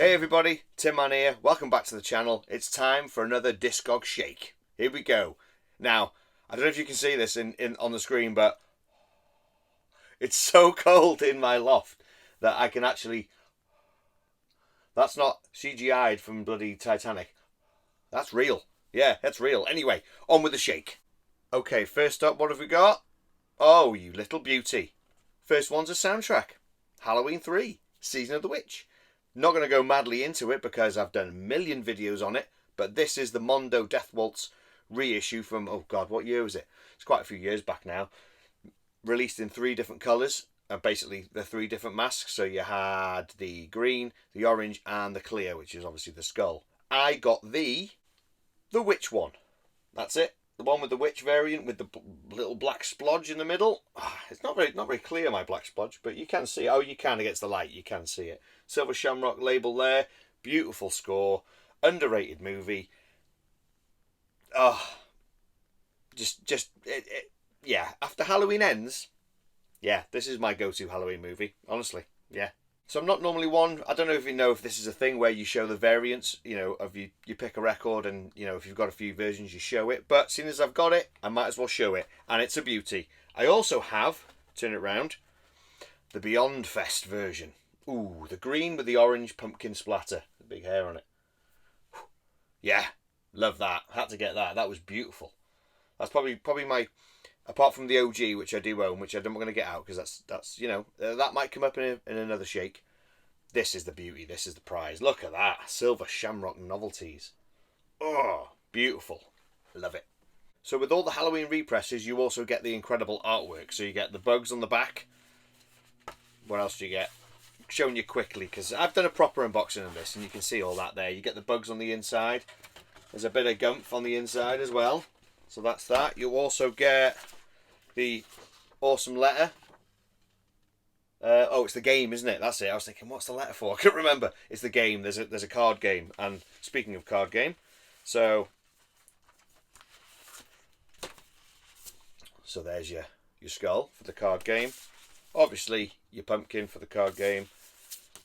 Hey everybody, Tinman here. Welcome back to the channel. It's time for another Discogs Shake. Here we go. Now, I don't know if you can see this on the screen, but it's so cold in my loft that I can actually... That's not CGI'd from bloody Titanic. That's real. Yeah, that's real. Anyway, on with the shake. Okay, first up, what have we got? Oh, you little beauty. First one's a soundtrack. Halloween 3, Season of the Witch. Not going to go madly into it because I've done a million videos on it, but this is the Mondo Death Waltz reissue from, oh god, what year was it? It's quite a few years back now. Released in 3 different colours, basically the 3 different masks. So you had the green, the orange and the clear, which is obviously the skull. I got the witch one. That's it. The one with the witch variant with the little black splodge in the middle. It's not very clear, my black splodge, but you can see. Oh, you can against the light. You can see it. Silver Shamrock label there. Beautiful score. Underrated movie. Oh, yeah. After Halloween Ends, yeah, this is my go-to Halloween movie. Honestly, yeah. So I'm not normally one, I don't know if you know if this is a thing where you show the variants, you know, of you pick a record and, you know, if you've got a few versions you show it. But seeing as I've got it, I might as well show it. And it's a beauty. I also have, turn it round, the Beyond Fest version. Ooh, the green with the orange pumpkin splatter. The big hair on it. Yeah, love that. Had to get that. That was beautiful. That's probably my... Apart from the OG, which I do own, which I'm not going to get out because that's you know, that might come up in another shake. This is the beauty. This is the prize. Look at that. Silver Shamrock Novelties. Oh, beautiful. Love it. So with all the Halloween represses, you also get the incredible artwork. So you get the bugs on the back. What else do you get? I'm showing you quickly because I've done a proper unboxing of this and you can see all that there. You get the bugs on the inside. There's a bit of gumph on the inside as well. So that's that. You also get the awesome letter. Oh, it's the game, isn't it? That's it. I was thinking, what's the letter for? I couldn't remember. It's the game. There's a card game. And speaking of card game, so there's your skull for the card game. Obviously, your pumpkin for the card game.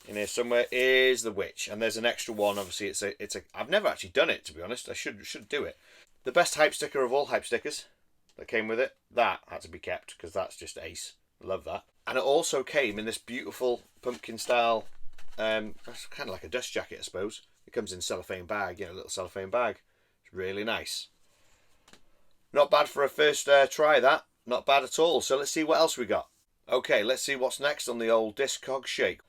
In here somewhere is the witch, and there's an extra one. Obviously, it's a. I've never actually done it, to be honest. I should do it. The best hype sticker of all hype stickers that came with it, that had to be kept because that's just ace. Love that. And it also came in this beautiful pumpkin style, it's kind of like a dust jacket, I suppose. It comes in cellophane bag, you know, a little cellophane bag. It's really nice. Not bad for a first try, that. Not bad at all. So let's see what else we got. Okay, let's see what's next on the old Discogs Shake.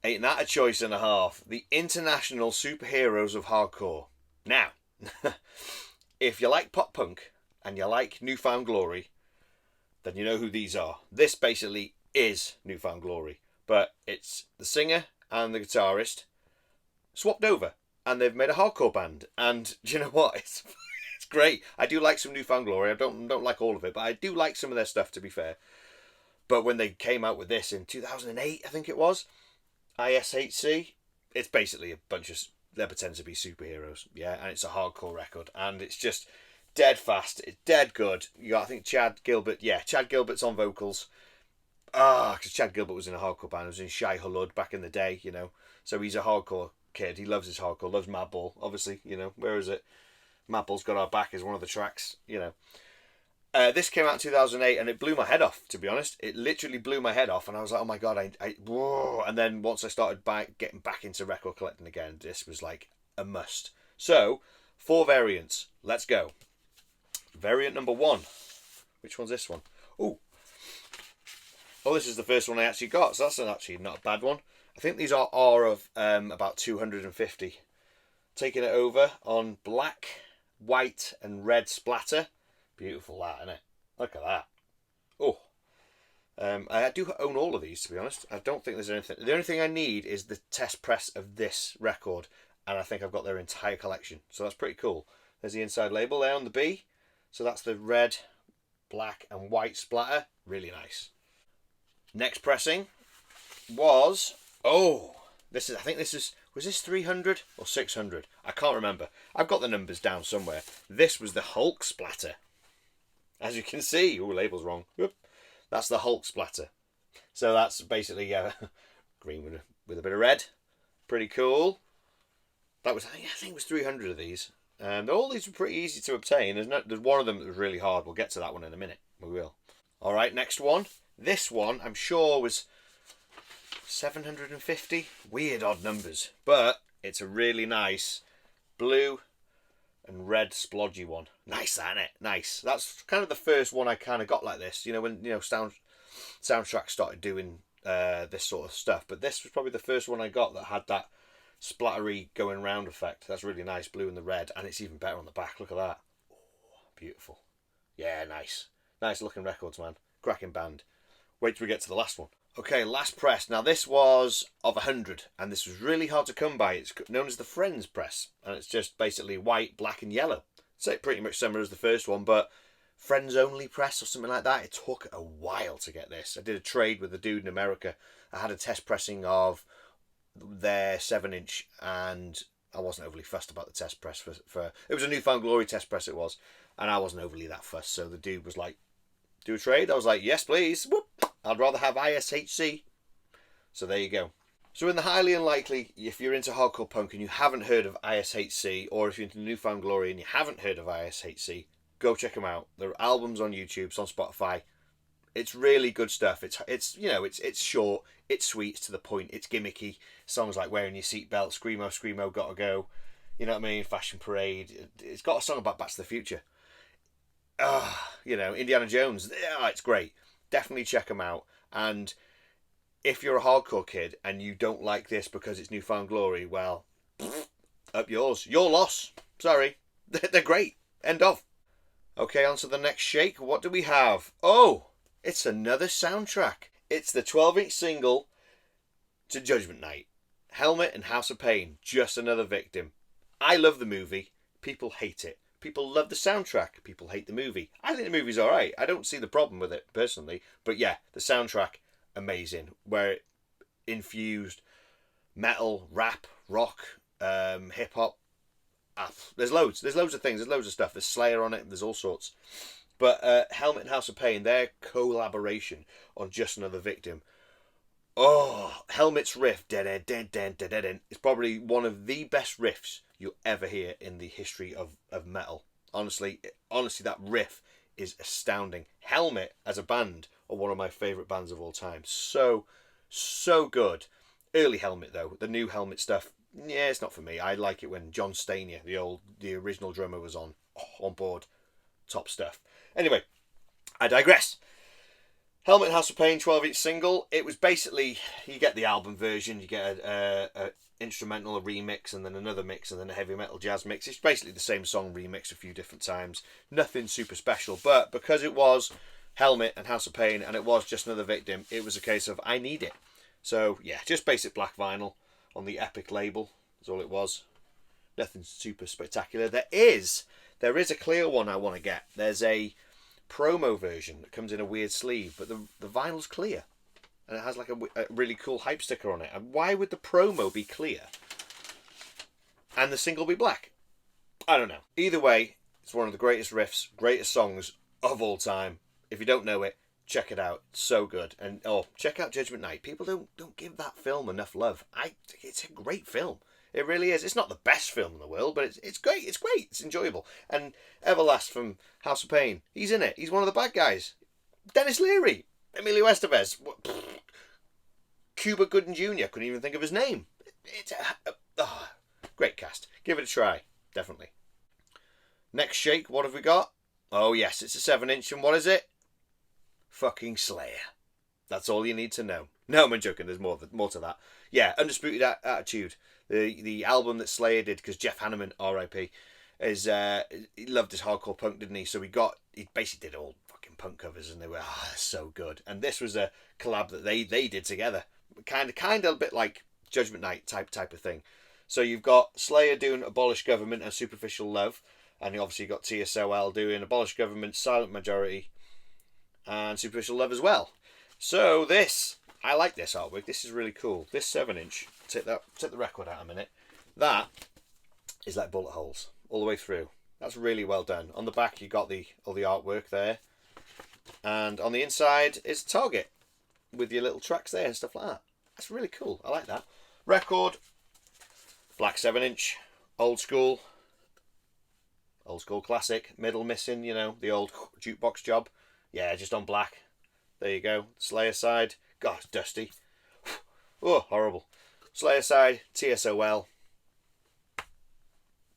Ain't that a choice and a half? The International Superheroes of Hardcore. Now, if you like pop punk and you like New Found Glory, then you know who these are. This basically is New Found Glory, but it's the singer and the guitarist swapped over, and they've made a hardcore band. And do you know what? It's great. I do like some New Found Glory. I don't like all of it, but I do like some of their stuff, to be fair. But when they came out with this in 2008, I think it was, ISHC, it's basically a bunch of... They pretend to be superheroes, yeah, and it's a hardcore record, and it's just dead fast, it's dead good. You got, I think, Chad Gilbert, yeah, Chad Gilbert's on vocals. Because Chad Gilbert was in a hardcore band, he was in Shai Hulud back in the day, you know, so he's a hardcore kid, he loves his hardcore, loves Madball, obviously, you know, where is it? Madball's Got Our Back is one of the tracks, you know. This came out in 2008 and it blew my head off, to be honest. It literally blew my head off and I was like, oh my god, whoa. And then once I started getting back into record collecting again, this was like a must. So, 4 variants. Let's go. Variant number 1. Which one's this one? Oh, this is the first one I actually got, so that's actually not a bad one. I think these are of about 250. Taking it over on black, white and red splatter. Beautiful, that, isn't it? Look at that. Oh, I do own all of these, to be honest. I don't think there's anything. The only thing I need is the test press of this record, and I think I've got their entire collection. So that's pretty cool. There's the inside label there on the B. So that's the red, black, and white splatter. Really nice. Next pressing was this is. I think this is. Was this 300 or 600? I can't remember. I've got the numbers down somewhere. This was the Hulk splatter. As you can see, label's wrong. Whoop. That's the Hulk splatter. So that's basically green with a bit of red. Pretty cool. That was, I think it was 300 of these. All these were pretty easy to obtain. There's one of them that was really hard. We'll get to that one in a minute. We will. All right, next one. This one, I'm sure, was 750. Weird odd numbers. But it's a really nice blue and red splodgy one. Nice, that, innit? Nice. That's kind of the first one I kind of got like this. You know, when soundtracks started doing this sort of stuff. But this was probably the first one I got that had that splattery going round effect. That's really nice, blue and the red, and it's even better on the back. Look at that. Oh, beautiful. Yeah, nice. Nice looking records, man. Cracking band. Wait till we get to the last one. Okay, last press. Now this was of 100, and this was really hard to come by. It's known as the Friends press, and it's just basically white, black and yellow. So pretty much similar as the first one, but Friends only press or something like that. It took a while to get this. I did a trade with a dude in America. I had a test pressing of their 7-inch, and I wasn't overly fussed about the test press for it was a Newfound Glory test press, it was, and I wasn't overly that fussed. So the dude was like, do a trade? I was like, yes please. Whoop. I'd rather have ISHC. So there you go. So in the highly unlikely, if you're into hardcore punk and you haven't heard of ISHC, or if you're into Newfound Glory and you haven't heard of ISHC, go check them out. There are albums on YouTube, it's on Spotify. It's really good stuff. It's you know, it's short, it's sweet, it's to the point, it's gimmicky. Songs like Wearing Your Seatbelt, Screamo, Screamo, Gotta Go. You know what I mean? Fashion Parade. It's got a song about Back to the Future. You know, Indiana Jones. It's great. Definitely check them out. And if you're a hardcore kid and you don't like this because it's Newfound Glory, well, up yours. Your loss. Sorry. They're great. End of. Okay, on to the next shake. What do we have? Oh, it's another soundtrack. It's the 12-inch single to Judgment Night. Helmet and House of Pain. Just Another Victim. I love the movie. People hate it. People love the soundtrack. People hate the movie. I think the movie's alright. I don't see the problem with it, personally. But yeah, the soundtrack, amazing. Where it infused metal, rap, rock, hip-hop. There's loads. There's loads of things. There's loads of stuff. There's Slayer on it. There's all sorts. But Helmet and House of Pain, their collaboration on Just Another Victim. Oh, Helmet's riff, it's probably one of the best riffs you'll ever hear in the history of metal. Honestly, that riff is astounding. Helmet, as a band, are one of my favourite bands of all time. So good. Early Helmet, though. The new Helmet stuff, yeah, it's not for me. I like it when John Stanier, the original drummer, was on board. Top stuff. Anyway, I digress. Helmet and House of Pain 12-inch single. It was basically, you get the album version, you get a instrumental, a remix, and then another mix, and then a heavy metal jazz mix. It's basically the same song remixed a few different times. Nothing super special, but because it was Helmet and House of Pain, and it was Just Another Victim, it was a case of, I need it. So, yeah, just basic black vinyl on the Epic label. That's all it was. Nothing super spectacular. There is a clear one I want to get. There's a promo version that comes in a weird sleeve, but the vinyl's clear. And it has like a really cool hype sticker on it. And why would the promo be clear and the single be black? I don't know. Either way, it's one of the greatest riffs, greatest songs of all time. If you don't know it, check it out. It's so good. And check out Judgment Night. People don't give that film enough love. It's a great film. It really is. It's not the best film in the world, but it's great. It's great. It's enjoyable. And Everlast from House of Pain, he's in it. He's one of the bad guys. Dennis Leary, Emilio Estevez, Cuba Gooding Jr. Couldn't even think of his name. It's great cast. Give it a try. Definitely. Next shake, what have we got? Oh yes, it's a 7-inch, and what is it? Fucking Slayer. That's all you need to know. No, I'm joking. There's more to that. Yeah, Undisputed Attitude. The album that Slayer did, because Jeff Hanneman, R.I.P., he loved his hardcore punk, didn't he? So he basically did all fucking punk covers, and they were so good. And this was a collab that they did together, kind of a bit like Judgment Night type of thing. So you've got Slayer doing Abolish Government and Superficial Love, and you obviously got TSOL doing Abolish Government, Silent Majority, and Superficial Love as well. So I like this artwork. This is really cool. This 7-inch, take the record out a minute. That is like bullet holes all the way through. That's really well done. On the back, you got all the artwork there, and on the inside is Target with your little tracks there and stuff like that. That's really cool. I like that. Record, Black 7-inch, old school classic, middle missing, you know, the old jukebox job. Yeah, just on black. There you go. Slayer side. God, it's dusty. Oh, horrible. Slayer side, TSOL.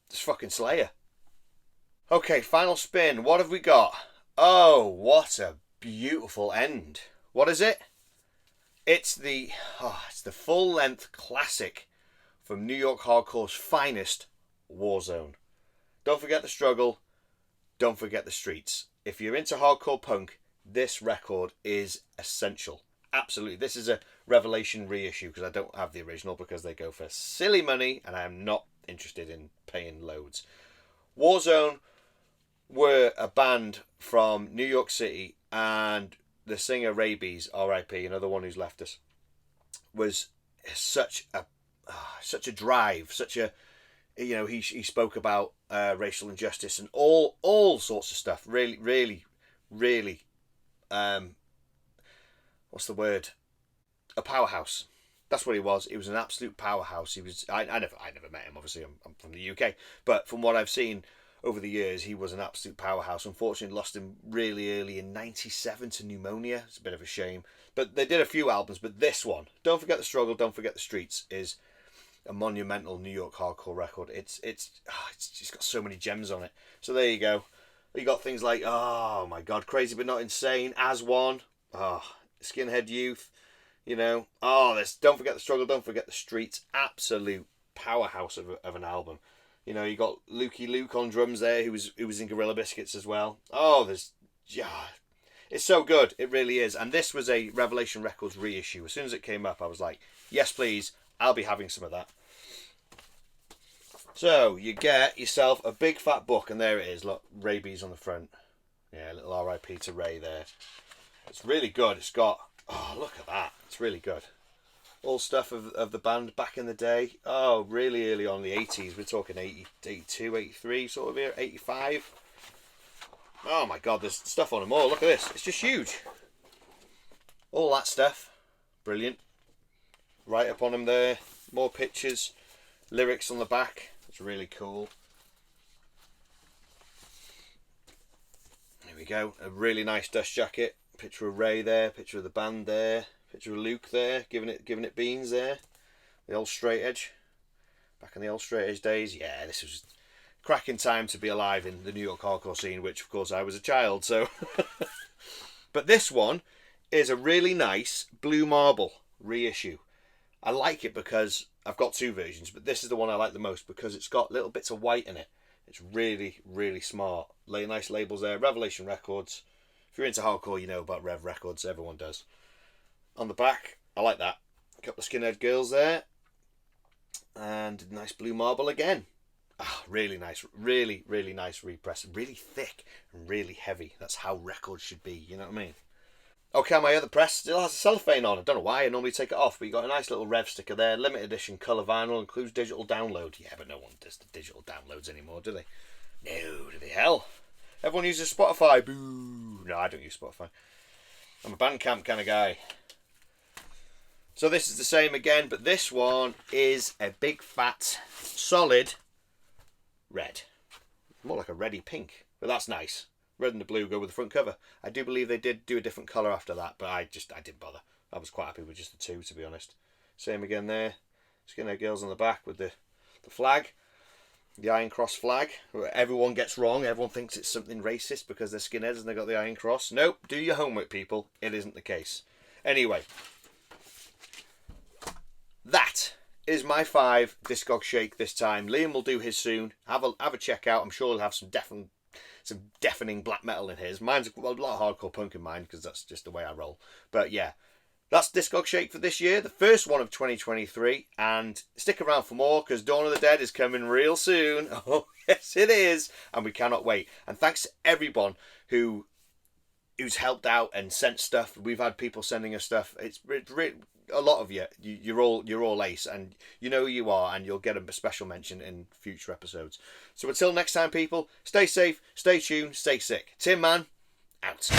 It's fucking Slayer. Okay, final spin. What have we got? Oh, what a beautiful end. What is it? It's the full-length classic from New York Hardcore's finest, Warzone. Don't forget the struggle. Don't forget the streets. If you're into hardcore punk, this record is essential. Absolutely. This is a Revelation reissue because I don't have the original because they go for silly money and I am not interested in paying loads. Warzone were a band from New York City, and the singer Rabies, R.I.P., another one who's left us, was such a drive, such a, you know, he spoke about racial injustice and all sorts of stuff. Really, what's the word? A powerhouse. That's what he was. He was an absolute powerhouse. He was. I never met him. Obviously, I'm from the UK, but from what I've seen over the years, he was an absolute powerhouse. Unfortunately, lost him really early in '97 to pneumonia. It's a bit of a shame. But they did a few albums. But this one, Don't Forget the Struggle, Don't Forget the Streets, is a monumental New York hardcore record. It's just got so many gems on it. So there you go. You got things like, oh my God, Crazy But Not Insane, As One, Skinhead Youth, you know. There's Don't Forget the Struggle, Don't Forget the Streets. Absolute powerhouse of an album. You know, you got Lukey Luke on drums there, who was in Gorilla Biscuits as well. It's so good. It really is. And this was a Revelation Records reissue. As soon as it came up, I was like, yes, please. I'll be having some of that. So, you get yourself a big fat book, and there it is. Look, Rabies on the front. Yeah, little R.I.P. to Ray there. It's really good. It's got, look at that. It's really good. All stuff of the band back in the day. Oh, really early on in the 80s. We're talking 80, 82, 83 sort of here, 85. Oh my God, there's stuff on them all. Look at this. It's just huge. All that stuff. Brilliant. Right up on them there. More pictures. Lyrics on the back. It's really cool. There we go. A really nice dust jacket. Picture of Ray there. Picture of the band there. Picture of Luke there, giving it beans there. The old straight edge. Back in the old straight edge days. Yeah, this was a cracking time to be alive in the New York hardcore scene, which of course I was a child, so. But this one is a really nice Blue Marble reissue. I like it because I've got two versions, but this is the one I like the most because it's got little bits of white in it. It's really, really smart. Nice labels there. Revelation Records. If you're into hardcore, you know about Rev Records. Everyone does. On the back, I like that. A couple of skinhead girls there. And nice Blue Marble again. Really nice. Really, really nice repress. Really thick and really heavy. That's how records should be. You know what I mean? Okay, my other press still has a cellophane on. I don't know why. I normally take it off. But you got a nice little Rev sticker there. Limited edition colour vinyl. Includes digital download. Yeah, but no one does the digital downloads anymore, do they? No, do they? Hell. Everyone uses Spotify. Boo. No, I don't use Spotify. I'm a Bandcamp kind of guy. So this is the same again, but this one is a big fat solid red. More like a reddy pink, but that's nice. Red and the blue go with the front cover. I do believe they did do a different colour after that, but I didn't bother. I was quite happy with just the two, to be honest. Same again there. Skinhead girls on the back with the flag. The Iron Cross flag. Everyone gets wrong. Everyone thinks it's something racist because they're skinheads and they got the Iron Cross. Nope. Do your homework, people. It isn't the case. Anyway. That is my 5 Discogs Shake this time. Liam will do his soon. Have a check out. I'm sure he'll have some deafening black metal in his. Mine's a lot of hardcore punk in mine because that's just the way I roll. But yeah, that's Discogs Shake for this year, the first one of 2023. And stick around for more because Dawn of the Dead is coming real soon. Oh yes, it is, and we cannot wait. And thanks to everyone who's helped out and sent stuff. We've had people sending us stuff. It's a lot of you. You're all ace, and you know who you are, and you'll get a special mention in future episodes. So until next time, people, stay safe, stay tuned, stay sick. Tinman, out.